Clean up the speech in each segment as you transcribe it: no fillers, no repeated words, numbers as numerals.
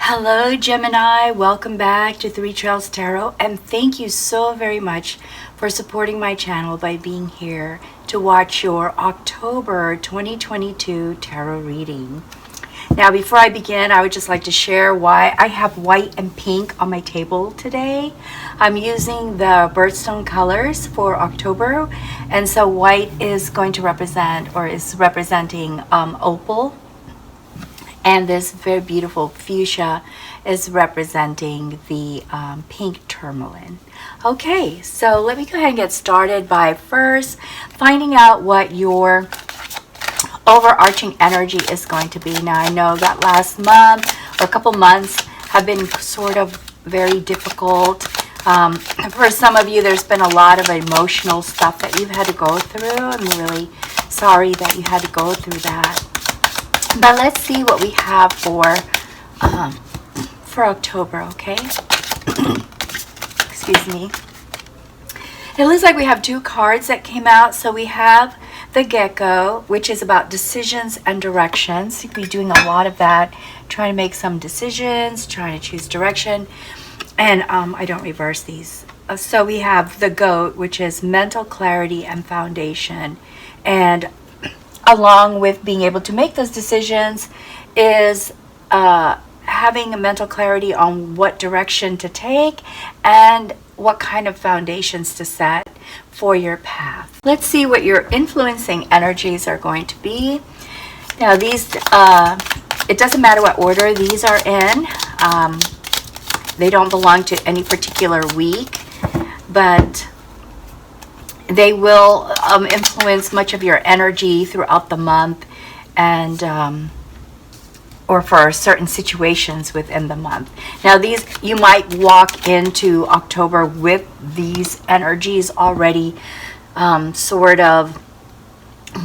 Hello, Gemini. Welcome back to Three Trails Tarot, and thank you so very much for supporting my channel by being here to watch your October 2022 tarot reading. Now, before I begin, I would just like to share why I have white and pink on my table today. I'm using the birthstone colors for October, and so white is going to represent, or is representing, opal. And this very beautiful fuchsia is representing the pink tourmaline. Okay, so let me go ahead and get started by first finding out what your overarching energy is going to be. Now, I know that last month or a couple months have been sort of very difficult. For some of you, there's been a lot of emotional stuff that you've had to go through. I'm really sorry that you had to go through that. But let's see what we have for October, okay? Excuse me. It looks like we have two cards that came out. So we have the Gecko, which is about decisions and directions. You'll be doing a lot of that, trying to make some decisions, trying to choose direction. And I don't reverse these. So we have the Goat, which is mental clarity and foundation. And along with being able to make those decisions is having a mental clarity on what direction to take and what kind of foundations to set for your path. Let's see what your influencing energies are going to be. Now these, it doesn't matter what order these are in. They don't belong to any particular week, but they will influence much of your energy throughout the month, and or for certain situations within the month. Now these, you might walk into October with these energies already sort of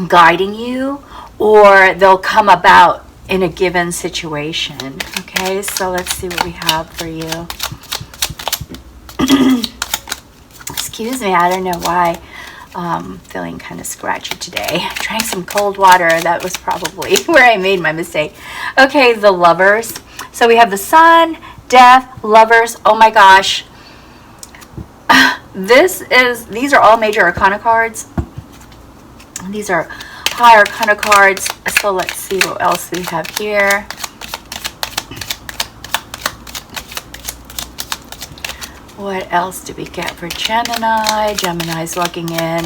guiding you, or they'll come about in a given situation. Okay, so let's see what we have for you. Excuse me, I don't know why feeling kind of scratchy today. Drank some cold water. That was probably where I made my mistake. Okay, the Lovers. So we have the Sun, Death, Lovers. Oh my gosh. These are all major arcana cards. These are high arcana cards. So let's see what else we have here. What else do we get for Gemini? Gemini's looking in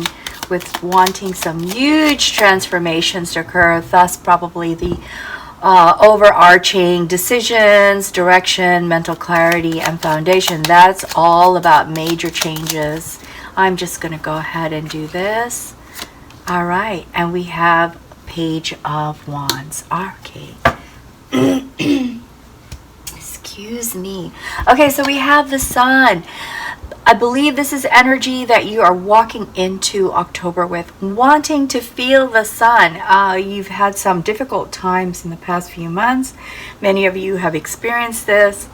with wanting some huge transformations to occur, thus probably the overarching decisions, direction, mental clarity, and foundation. That's all about major changes. I'm just going to go ahead and do this. All right, and we have Page of Wands. Okay. Excuse me. Okay, so we have the Sun. I believe this is energy that you are walking into October with, wanting to feel the sun. You've had some difficult times in the past few months. Many of you have experienced this.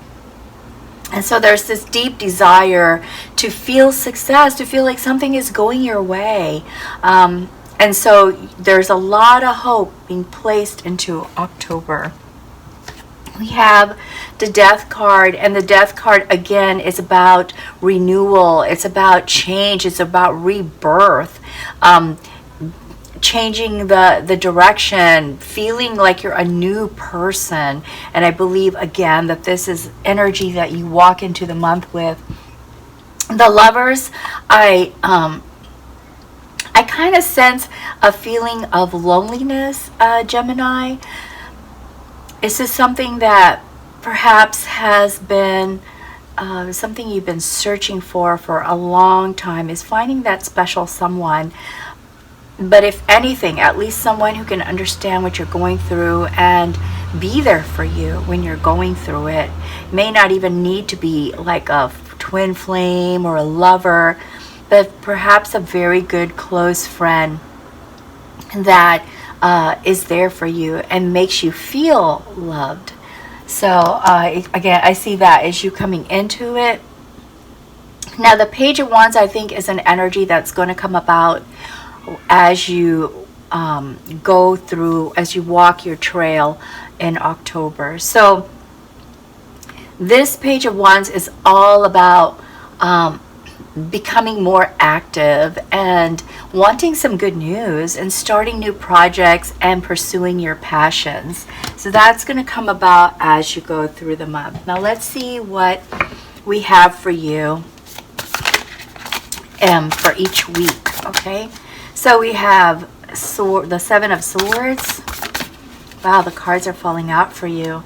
And so there's this deep desire to feel success, to feel like something is going your way. And so there's a lot of hope being placed into October. We have the Death card, and the Death card again is about renewal. It's about change. It's about rebirth, changing the direction, feeling like you're a new person. And I believe again that this is energy that you walk into the month with. The Lovers, I kind of sense a feeling of loneliness, Gemini. This is something that perhaps has been something you've been searching for a long time, is finding that special someone. But if anything, at least someone who can understand what you're going through and be there for you when you're going through it. May not even need to be like a twin flame or a lover, but perhaps a very good close friend that is there for you and makes you feel loved. So again, I see that as you coming into it. Now the Page of Wands, I think, is an energy that's going to come about as you go through, as you walk your trail in October. So This Page of Wands is all about becoming more active and wanting some good news and starting new projects and pursuing your passions. So that's going to come about as you go through the month. Now let's see what we have for you for each week. Okay, so we have the Seven of Swords. Wow, the cards are falling out for you.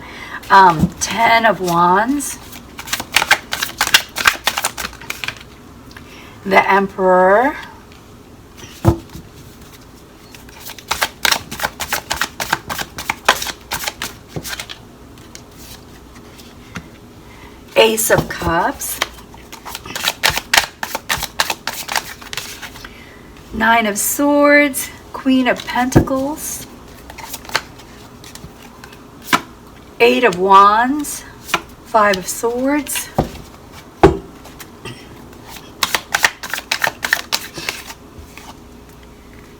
10 of Wands, the Emperor, Ace of Cups, Nine of Swords, Queen of Pentacles, Eight of Wands, Five of Swords,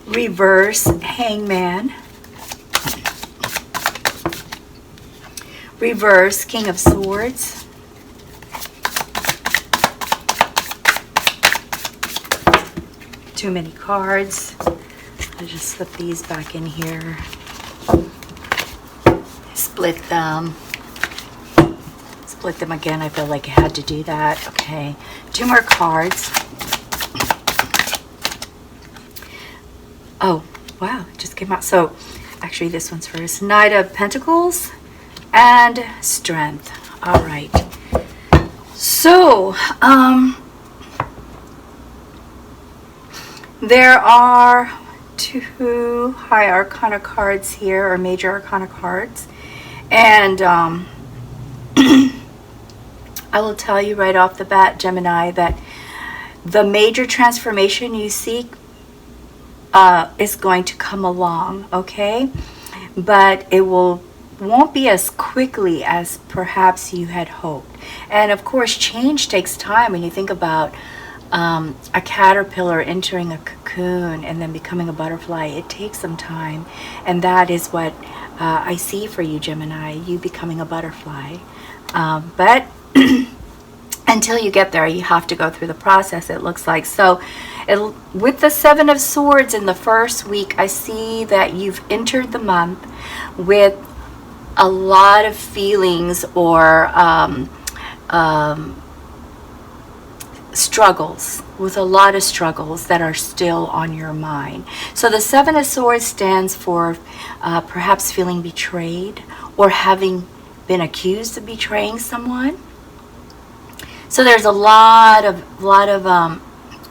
reverse Hangman, reverse King of Swords, too many cards. I'll just slip these back in here. Split them again. I feel like I had to do that. Okay, 2 more cards. Oh wow, it just came out. So actually this one's first. Knight of Pentacles and Strength. All right, so there are 2 High Arcana cards here, or Major Arcana cards. And I will tell you right off the bat, Gemini, that the major transformation you seek is going to come along, okay? But it won't be as quickly as perhaps you had hoped. And of course, change takes time. When you think about a caterpillar entering a cocoon and then becoming a butterfly, it takes some time. And that is what I see for you, Gemini, you becoming a butterfly. But until you get there, you have to go through the process, it looks like. So with the Seven of Swords in the first week, I see that you've entered the month with a lot of feelings or struggles, with a lot of struggles that are still on your mind. So the Seven of Swords stands for perhaps feeling betrayed or having been accused of betraying someone. So there's a lot of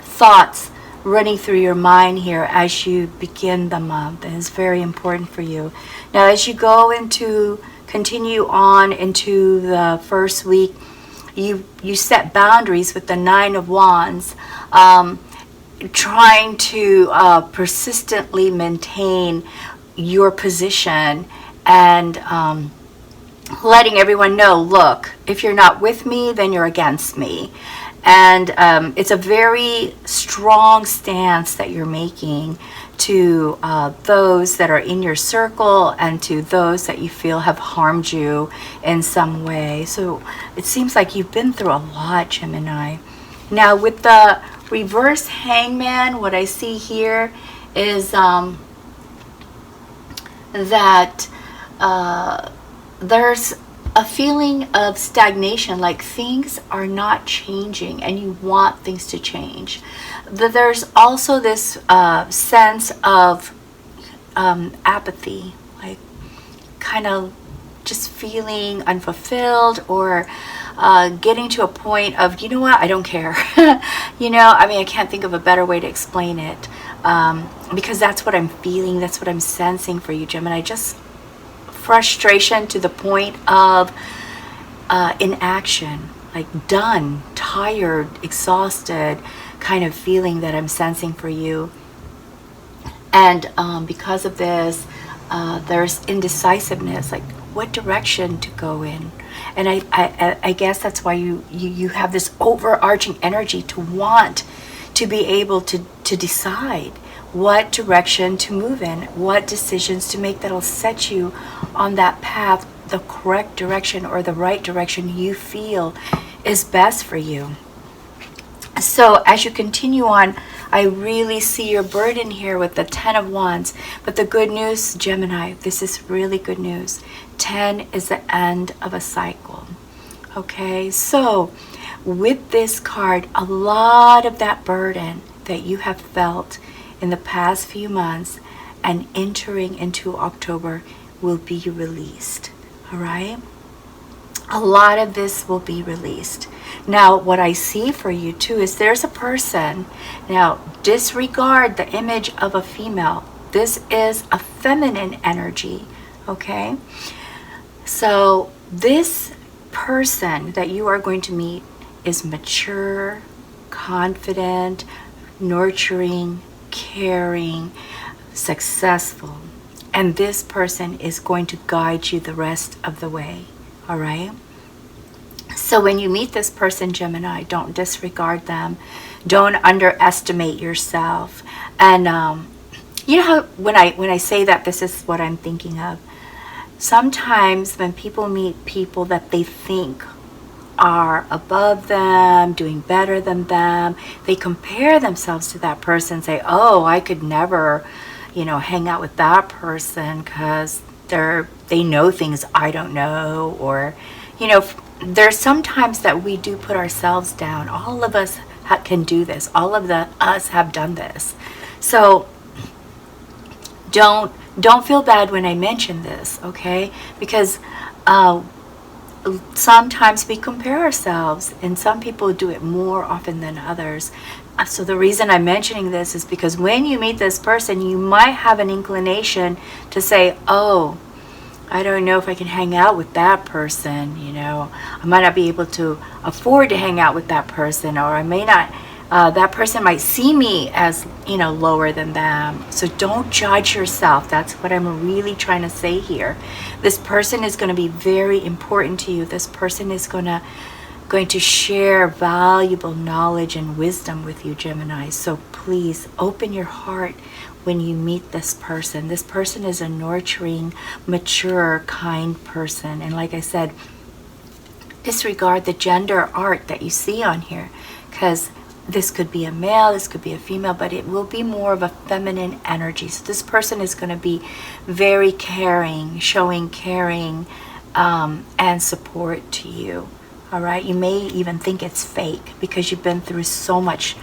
thoughts running through your mind here as you begin the month, and it's very important for you. Now as you continue on into the first week, you set boundaries with the Nine of Wands, trying to persistently maintain your position and letting everyone know, look, if you're not with me, then you're against me. And it's a very strong stance that you're making to those that are in your circle and to those that you feel have harmed you in some way. So it seems like you've been through a lot, Gemini. Now with the reverse Hangman, what I see here is that there's a feeling of stagnation, like things are not changing and you want things to change. There's also this sense of apathy, like kind of just feeling unfulfilled, or getting to a point of, you know what, I don't care. You know, I mean, I can't think of a better way to explain it, because that's what I'm feeling, that's what I'm sensing for you, Gemini. Just frustration to the point of inaction, like done, tired, exhausted kind of feeling that I'm sensing for you. And because of this, there's indecisiveness, like what direction to go in. And I guess that's why you have this overarching energy to want to be able to decide what direction to move in, what decisions to make that'll set you on that path the correct direction or the right direction you feel is best for you. So as you continue on, I really see your burden here with the 10 of Wands. But the good news, Gemini, this is really good news. 10 is the end of a cycle. Okay, so with this card, a lot of that burden that you have felt in the past few months and entering into October will be released. All right? A lot of this will be released. Now, what I see for you too is there's a person. Now, disregard the image of a female. This is a feminine energy, okay? So this person that you are going to meet is mature, confident, nurturing, caring, successful. And this person is going to guide you the rest of the way, all right? So when you meet this person, Gemini, don't disregard them. Don't underestimate yourself. And you know how when I say that, this is what I'm thinking of. Sometimes when people meet people that they think are above them, doing better than them, they compare themselves to that person and say, oh, I could never, hang out with that person because they know things I don't know. Or, there's sometimes that we do put ourselves down. All of us can do this. All of us have done this. So don't feel bad when I mention this, okay? Because sometimes we compare ourselves, and some people do it more often than others. So the reason I'm mentioning this is because when you meet this person, you might have an inclination to say, oh, I don't know if I can hang out with that person, I might not be able to afford to hang out with that person, or I may not, that person might see me as, lower than them. So don't judge yourself. That's what I'm really trying to say here. This person is going to be very important to you. This person is going to share valuable knowledge and wisdom with you, Gemini. So please open your heart when you meet this person. This person is a nurturing, mature, kind person. And like I said, disregard the gender art that you see on here, because this could be a male, this could be a female, but it will be more of a feminine energy. So this person is going to be very caring, showing caring and support to you. All right, you may even think it's fake because you've been through so much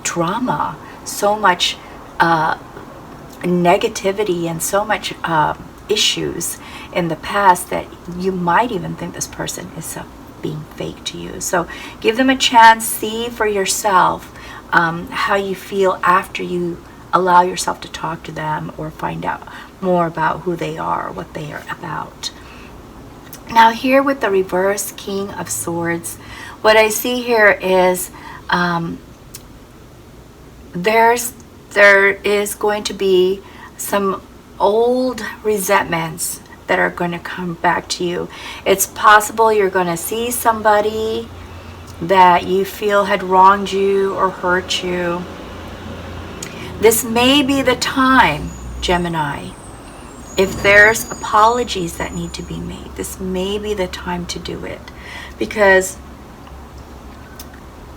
drama, so much negativity, and so much issues in the past that you might even think this person is being fake to you. So give them a chance, see for yourself how you feel after you allow yourself to talk to them or find out more about who they are, what they are about. Now here with the reverse King of Swords, what I see here is there is going to be some old resentments that are going to come back to you. It's possible you're going to see somebody that you feel had wronged you or hurt you. This may be the time, Gemini. If there's apologies that need to be made, this may be the time to do it. Because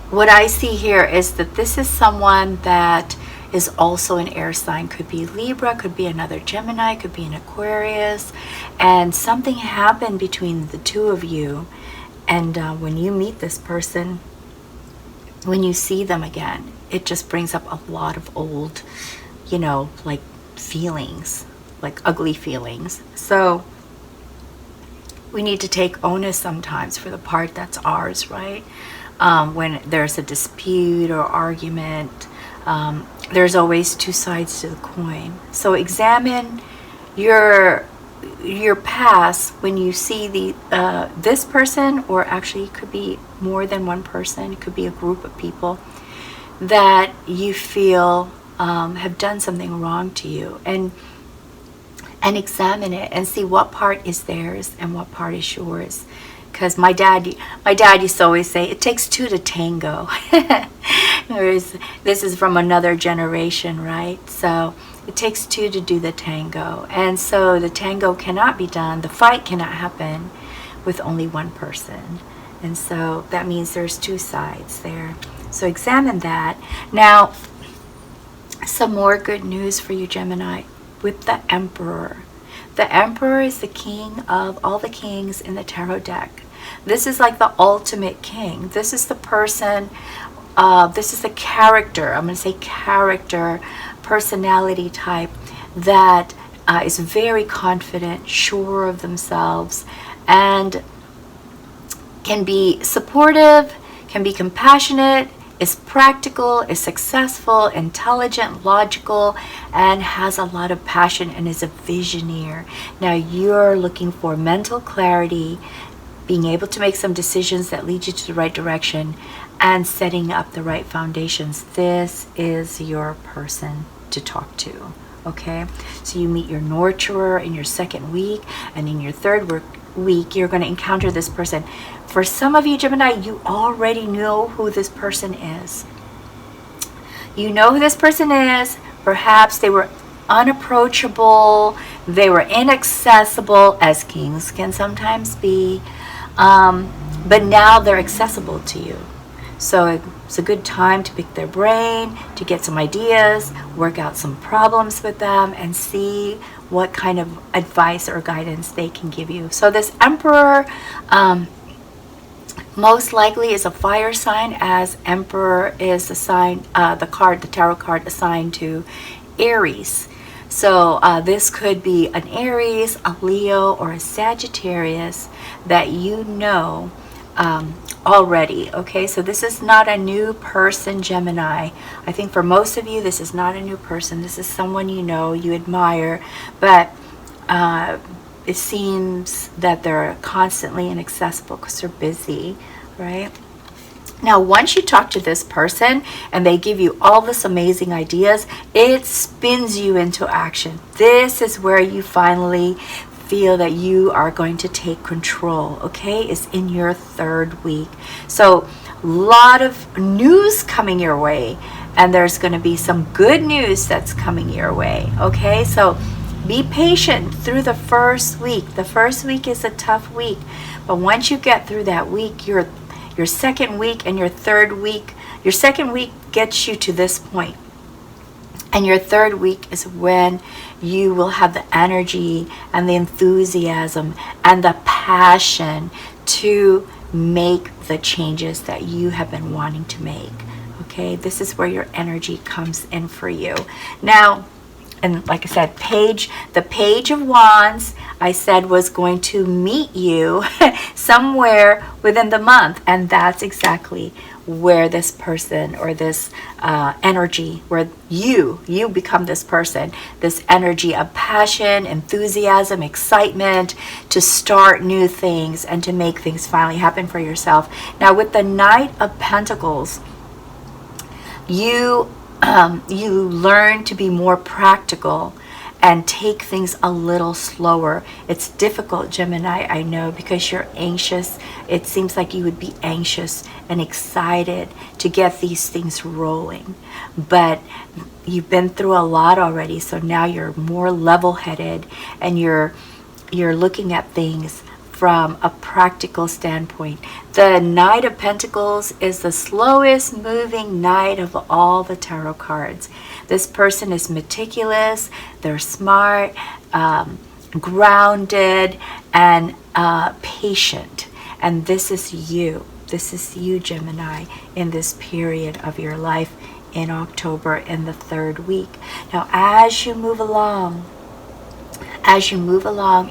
what I see here is that this is someone that is also an air sign. Could be Libra, could be another Gemini, could be an Aquarius. And something happened between the two of you. And when you meet this person, when you see them again, it just brings up a lot of old, like feelings, like ugly feelings. So we need to take onus sometimes for the part that's ours, right? When there's a dispute or argument, there's always two sides to the coin. So examine your past when you see this person, or actually it could be more than one person, it could be a group of people that you feel have done something wrong to you, and examine it and see what part is theirs and what part is yours. Because my dad used to always say, it takes two to tango. Whereas this is from another generation, right? So It takes two to do the tango. And so the tango cannot be done, the fight cannot happen with only one person. And so that means there's two sides there. So examine that. Now, some more good news for you, Gemini, with the Emperor. The Emperor is the king of all the kings in the tarot deck. This is like the ultimate king. This is the person, this is the character, I'm going to say character, personality type that is very confident, sure of themselves, and can be supportive, can be compassionate, is practical, is successful, intelligent, logical, and has a lot of passion and is a visioneer. Now you're looking for mental clarity, being able to make some decisions that lead you to the right direction, and setting up the right foundations. This is your person to talk to. Okay, so you meet your nurturer in your second week, and in your third week you're going to encounter this person. For some of you, Gemini, you already know who this person is. You know who this person is. Perhaps they were unapproachable, they were inaccessible, as kings can sometimes be, but now they're accessible to you. So it's a good time to pick their brain, to get some ideas, work out some problems with them, and see what kind of advice or guidance they can give you. So this Emperor most likely is a fire sign, as Emperor is the sign, the tarot card assigned to Aries. So this could be an Aries, a Leo, or a Sagittarius that you know already. Okay, so this is not a new person, Gemini. I think for most of you, this is not a new person. This is someone you know, you admire, but it seems that they're constantly inaccessible because they're busy, right? Now, once you talk to this person and they give you all this amazing ideas, it spins you into action. This is where you finally feel that you are going to take control. Okay, it's in your third week. So a lot of news coming your way, and there's going to be some good news that's coming your way. Okay, so be patient through the first week. The first week is a tough week, but once you get through that week, your second week and your third week, your second week gets you to this point. And your third week is when you will have the energy and the enthusiasm and the passion to make the changes that you have been wanting to make. Okay, this is where your energy comes in for you. Now, and like I said, the Page of Wands, I said, was going to meet you somewhere within the month. And that's exactly where this person or this energy, where you become this person, this energy of passion, enthusiasm, excitement to start new things and to make things finally happen for yourself. Now, with the Knight of Pentacles, you learn to be more practical and take things a little slower. It's difficult, Gemini, I know, because you're anxious. It seems like you would be anxious and excited to get these things rolling. But you've been through a lot already, so now you're more level-headed and you're looking at things from a practical standpoint. The Knight of Pentacles is the slowest moving knight of all the tarot cards. This person is meticulous, they're smart, grounded, and patient. And this is you. This is you, Gemini, in this period of your life in October, in the third week. Now, as you move along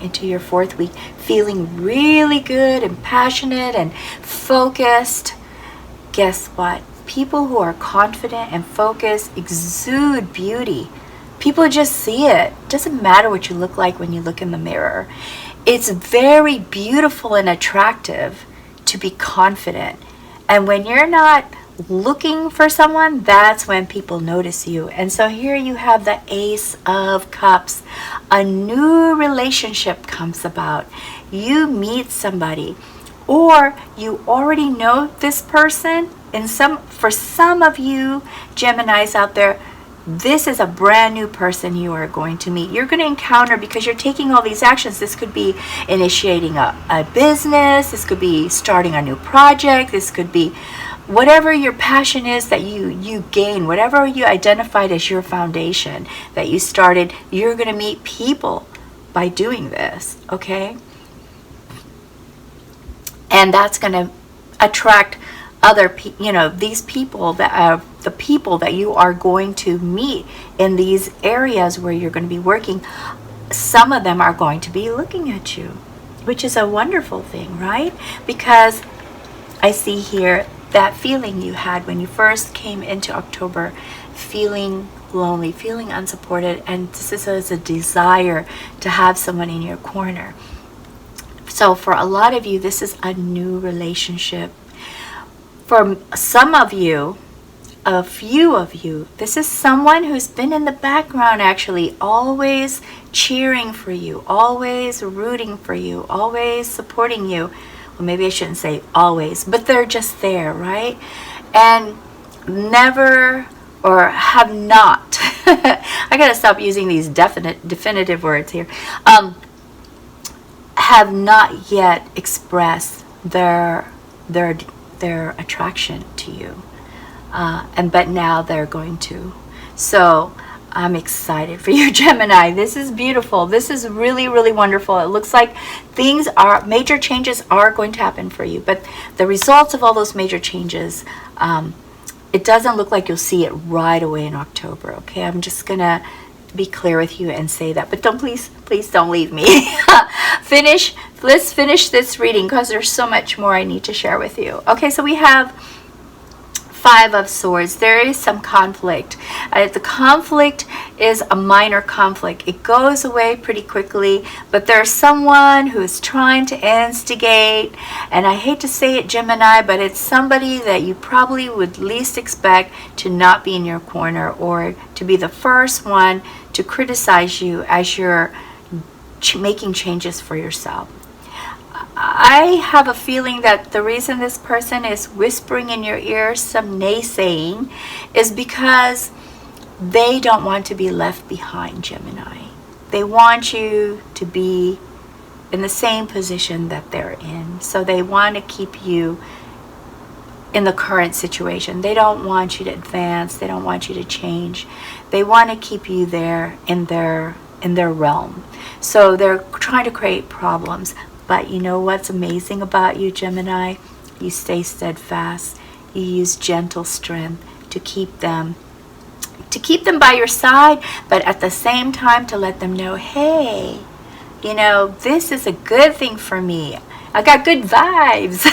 into your fourth week, feeling really good and passionate and focused, guess what? People who are confident and focused exude beauty. People just see it. It doesn't matter what you look like when you look in the mirror. It's very beautiful and attractive to be confident. And when you're not looking for someone, that's when people notice you. And so here you have the Ace of Cups. A new relationship comes about. You meet somebody, or you already know this person. For some of you Geminis out there, This is a brand new person you are going to meet. You're going to encounter, because you're taking all these actions. This could be initiating a business. This could be starting a new project. This could be whatever your passion is that you gain, whatever you identified as your foundation that you started. You're going to meet people by doing this, okay? And that's going to attract other people, these people that are the people that you are going to meet in these areas where you're going to be working. Some of them are going to be looking at you, which is a wonderful thing, right? Because I see here that feeling you had when you first came into October, feeling lonely, feeling unsupported, and this is a desire to have someone in your corner. So for a lot of you, this is a new relationship. For some of you, a few of you, this is someone who's been in the background, actually, always cheering for you, always rooting for you, always supporting you. Well, maybe I shouldn't say always, but they're just there, right? And never, or have not, I gotta stop using these definitive words here, have not yet expressed their attraction to you, but now they're going to. So I'm excited for you, Gemini. This is beautiful. This is really, really wonderful. It looks like major changes are going to happen for you, but the results of all those major changes, it doesn't look like you'll see it right away in October, okay? I'm just gonna be clear with you and say that, but please don't leave me. Let's finish this reading, because there's so much more I need to share with you. Okay, so we have Five of Swords. There is some conflict. The conflict is a minor conflict. It goes away pretty quickly, but there's someone who is trying to instigate, and I hate to say it, Gemini, but it's somebody that you probably would least expect to not be in your corner, or to be the first one to criticize you as you're making changes for yourself. I have a feeling that the reason this person is whispering in your ear some naysaying is because they don't want to be left behind, Gemini. They want you to be in the same position that they're in. So they want to keep you in the current situation. They don't want you to advance. They don't want you to change. They want to keep you there in their realm. So they're trying to create problems. But you know what's amazing about you, Gemini? You stay steadfast. You use gentle strength to keep them by your side, but at the same time to let them know, hey, this is a good thing for me. I got good vibes.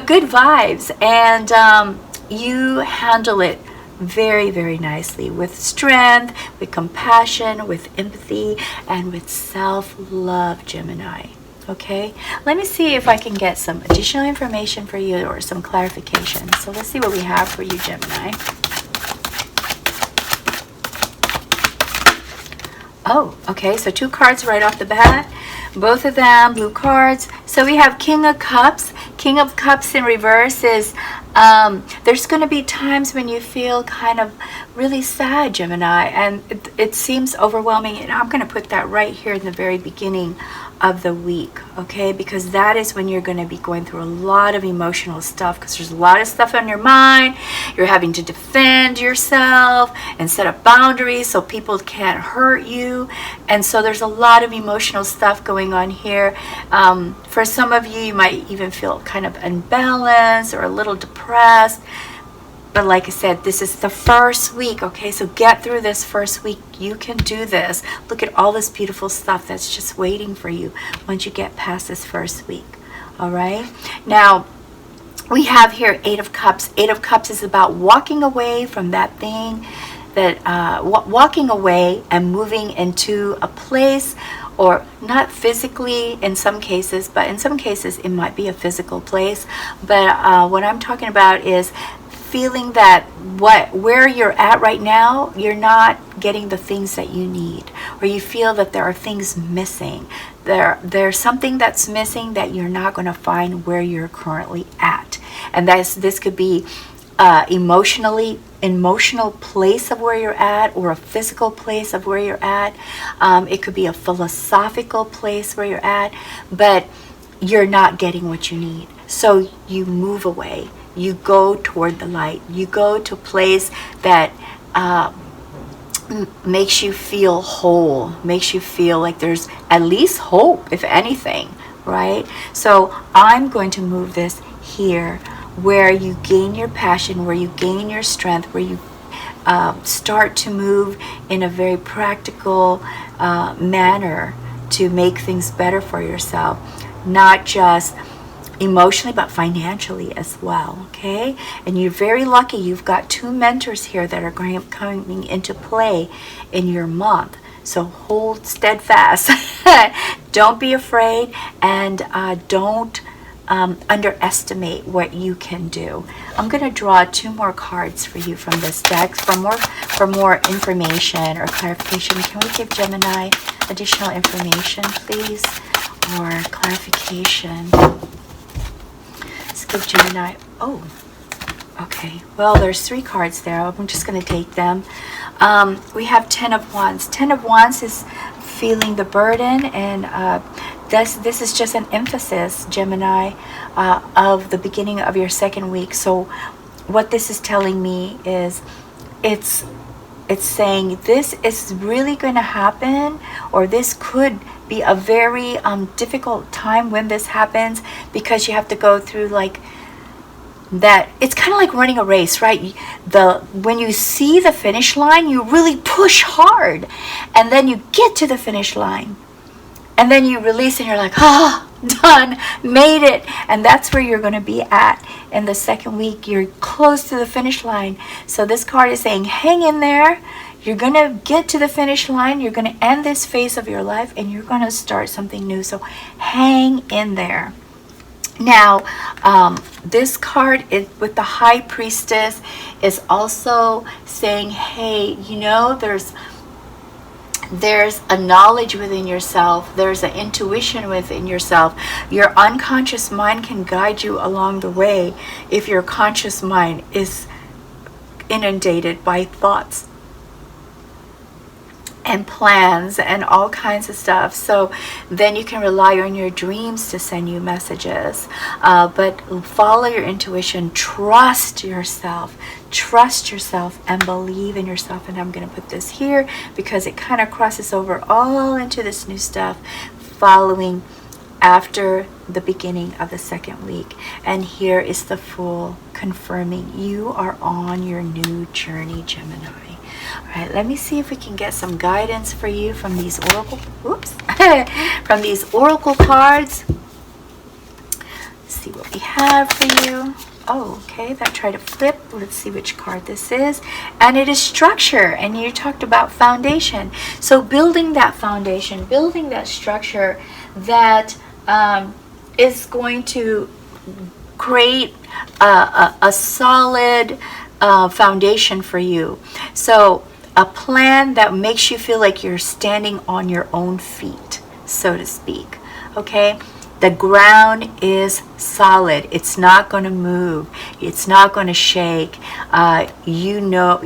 Good vibes. And you handle it very, very nicely, with strength, with compassion, with empathy, and with self-love, Gemini. Okay, let me see if I can get some additional information for you, or some clarification. So let's see what we have for you, Gemini. Oh, okay, so 2 cards right off the bat. Both of them blue cards. So we have King of Cups. King of Cups in reverse is there's going to be times when you feel kind of really sad, Gemini, and it seems overwhelming. And I'm going to put that right here in the very beginning of the week, okay? Because that is when you're going to be going through a lot of emotional stuff, because there's a lot of stuff on your mind. You're having to defend yourself and set up boundaries so people can't hurt you. And so there's a lot of emotional stuff going on here. For some of you, you might even feel kind of unbalanced or a little depressed. But like I said, this is the first week, okay? So get through this first week. You can do this. Look at all this beautiful stuff that's just waiting for you once you get past this first week, all right? Now, we have here 8 of Cups. 8 of Cups is about walking away from that thing, walking away and moving into a place, or not physically in some cases, but in some cases it might be a physical place. But what I'm talking about is feeling that where you're at right now, you're not getting the things that you need, or you feel that there are things missing. There's something that's missing that you're not going to find where you're currently at. And this could be emotionally emotional place of where you're at, or a physical place of where you're at. It could be a philosophical place where you're at, but you're not getting what you need. So you move away. You go toward the light. You go to a place that makes you feel whole, makes you feel like there's at least hope, if anything, right? So I'm going to move this here, where you gain your passion, where you gain your strength, where you start to move in a very practical manner to make things better for yourself, not just emotionally but financially as well. Okay, and you're very lucky. You've got 2 mentors here that are coming into play in your month, so hold steadfast. Don't be afraid, and don't underestimate what you can do. I'm going to draw 2 more cards for you from this deck for more information or clarification. Can we give Gemini additional information, please, or clarification? Let's give Gemini. Oh, okay. Well, there's 3 cards there. I'm just going to take them. We have 10 of Wands. 10 of Wands is feeling the burden, and this is just an emphasis, Gemini, of the beginning of your 2nd week. So what this is telling me is it's saying this is really going to happen, or this could be a very difficult time when this happens, because you have to go through like that. It's kind of like running a race, right? When you see the finish line, you really push hard, and then you get to the finish line, and then you release, and you're like, ah, done, made it. And that's where you're going to be at in the 2nd week. You're close to the finish line. So this card is saying, hang in there. You're going to get to the finish line. You're going to end this phase of your life, and you're going to start something new. So hang in there. Now, this card is with the High Priestess is also saying, hey, you know, there's a knowledge within yourself. There's an intuition within yourself. Your unconscious mind can guide you along the way if your conscious mind is inundated by thoughts and plans and all kinds of stuff. So then you can rely on your dreams to send you messages, but follow your intuition, trust yourself, and believe in yourself. And I'm going to put this here because it kind of crosses over all into this new stuff following after the beginning of the 2nd week. And here is the Fool confirming you are on your new journey, Gemini. All right, let me see if we can get some guidance for you from these oracle, from these oracle cards. Let's see what we have for you. Oh, okay, that tried to flip. Let's see which card this is. And it is structure, and you talked about foundation. So building that foundation, building that structure that is going to create a solid foundation for you. So a plan that makes you feel like you're standing on your own feet, so to speak. Okay, the ground is solid. It's not going to move. It's not going to shake. You know,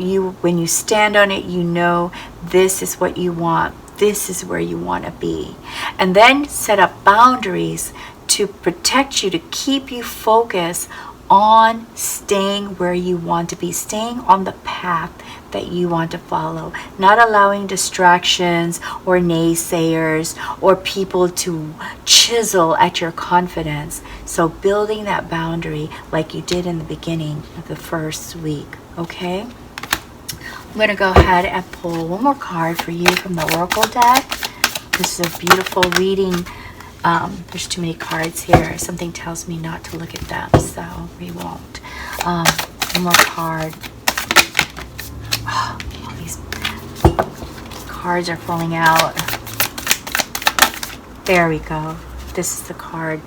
when you stand on it, you know this is what you want. This is where you want to be. And then set up boundaries to protect you, to keep you focused on staying where you want to be, staying on the path that you want to follow, not allowing distractions or naysayers or people to chisel at your confidence. So building that boundary like you did in the beginning of the 1st week. Okay, I'm going to go ahead and pull one more card for you from the Oracle deck. This is a beautiful reading. There's too many cards here. Something tells me not to look at them, so we won't. One more card. Oh, all these cards are falling out. There we go. This is the card.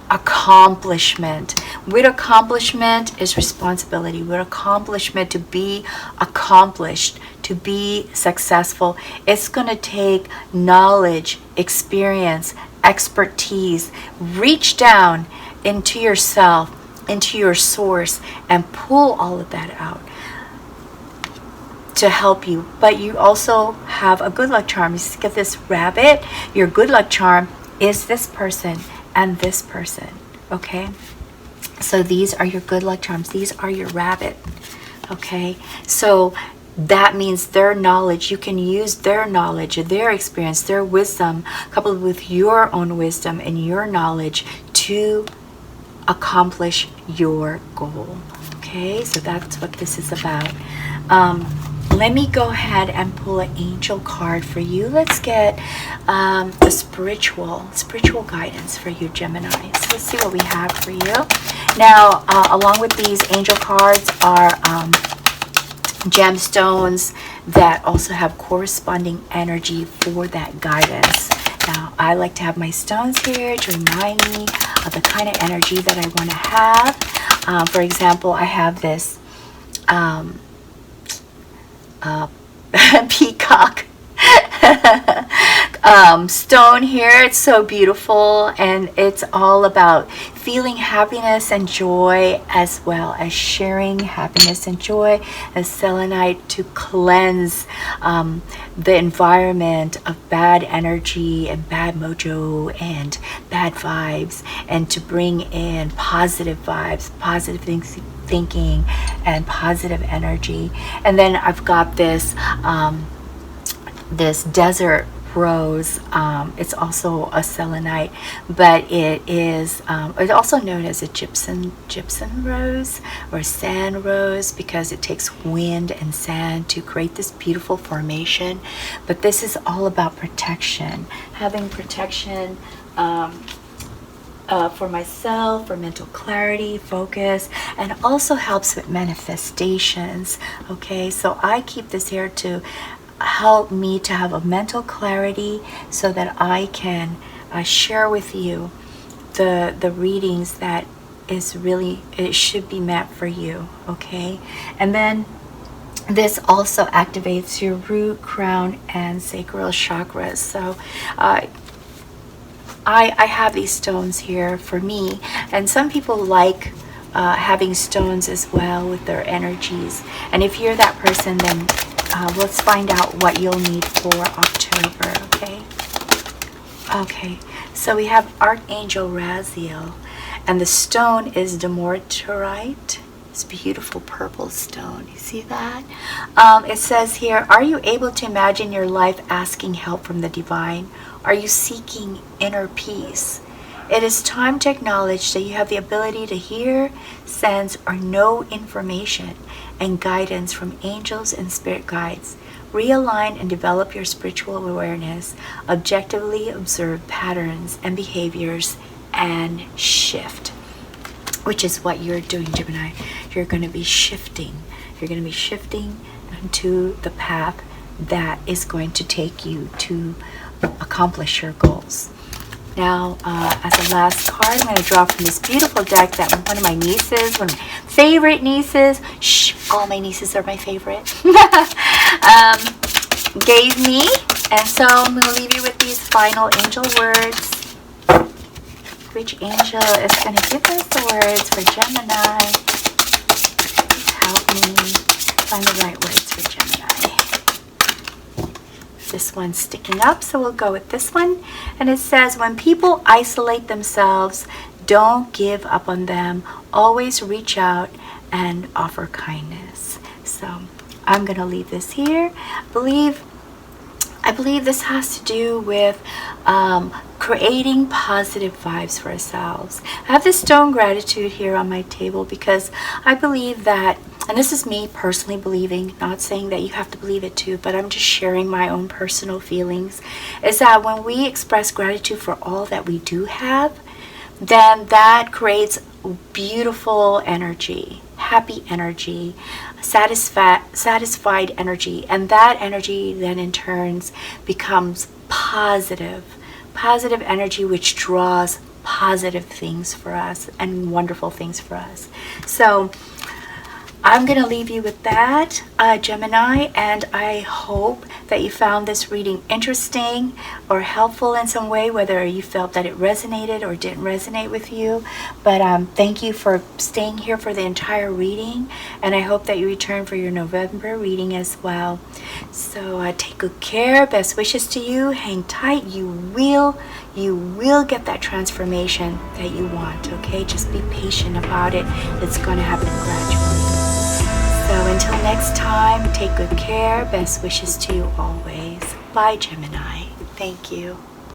Accomplishment. With accomplishment is responsibility. With accomplishment, to be accomplished, to be successful, it's going to take knowledge, experience, expertise. Reach down into yourself, into your source, and pull all of that out. to help you. But you also have a good luck charm. You see, get this rabbit. Your good luck charm is this person and this person. Okay, so these are your good luck charms. These are your rabbit. Okay, so that means their knowledge, you can use their knowledge, their experience, their wisdom, coupled with your own wisdom and your knowledge to accomplish your goal. Okay, so that's what this is about. Let me go ahead and pull an angel card for you. Let's get the spiritual guidance for you, Gemini. So let's see what we have for you. Now, along with these angel cards are gemstones that also have corresponding energy for that guidance. Now, I like to have my stones here to remind me of the kind of energy that I want to have. For example, I have this peacock stone here. It's so beautiful, and it's all about feeling happiness and joy, as well as sharing happiness and joy as selenite to cleanse the environment of bad energy and bad mojo and bad vibes, and to bring in positive vibes, positive thinking and positive energy. And then I've got this this desert rose. It's also a selenite, but it is it's also known as a gypsum rose or sand rose, because it takes wind and sand to create this beautiful formation. But this is all about protection, having protection for myself, for mental clarity, focus, and also helps with manifestations. Okay, so I keep this here to help me to have a mental clarity, so that I can share with you the readings that is really, it should be meant for you. Okay, and then this also activates your root, crown, and sacral chakras. So I have these stones here for me, and some people like having stones as well with their energies. And if you're that person, then let's find out what you'll need for October. Okay, so we have Archangel Raziel, and the stone is Demorterite. It's beautiful purple stone. You see that? It says here, are you able to imagine your life asking help from the divine? Are you seeking inner peace? It is time to acknowledge that you have the ability to hear, sense, or know information and guidance from angels and spirit guides. Realign and develop your spiritual awareness. Objectively observe patterns and behaviors and shift, which is what you're doing, Gemini. You're going to be shifting. You're going to be shifting into the path that is going to take you to accomplish your goals. Now, as a last card, I'm going to draw from this beautiful deck that one of my nieces, one of my favorite nieces, all my nieces are my favorite, gave me. And so I'm going to leave you with these final angel words. Which angel is going to give us the words for Gemini? Please help me find the right words for Gemini. This one's sticking up, so we'll go with this one. And it says, when people isolate themselves, don't give up on them. Always reach out and offer kindness. So I'm going to leave this here. I believe this has to do with creating positive vibes for ourselves. I have this stone gratitude here on my table because I believe that, and this is me personally believing, not saying that you have to believe it too, but I'm just sharing my own personal feelings, is that when we express gratitude for all that we do have, then that creates beautiful energy, happy energy, satisfied energy, and that energy then in turns becomes positive energy, which draws positive things for us and wonderful things for us. So I'm going to leave you with that, Gemini, and I hope that you found this reading interesting or helpful in some way, whether you felt that it resonated or didn't resonate with you. But thank you for staying here for the entire reading, and I hope that you return for your November reading as well. So take good care. Best wishes to you. Hang tight. You will get that transformation that you want, okay? Just be patient about it. It's going to happen gradually. So until next time, take good care. Best wishes to you always. Bye, Gemini. Thank you.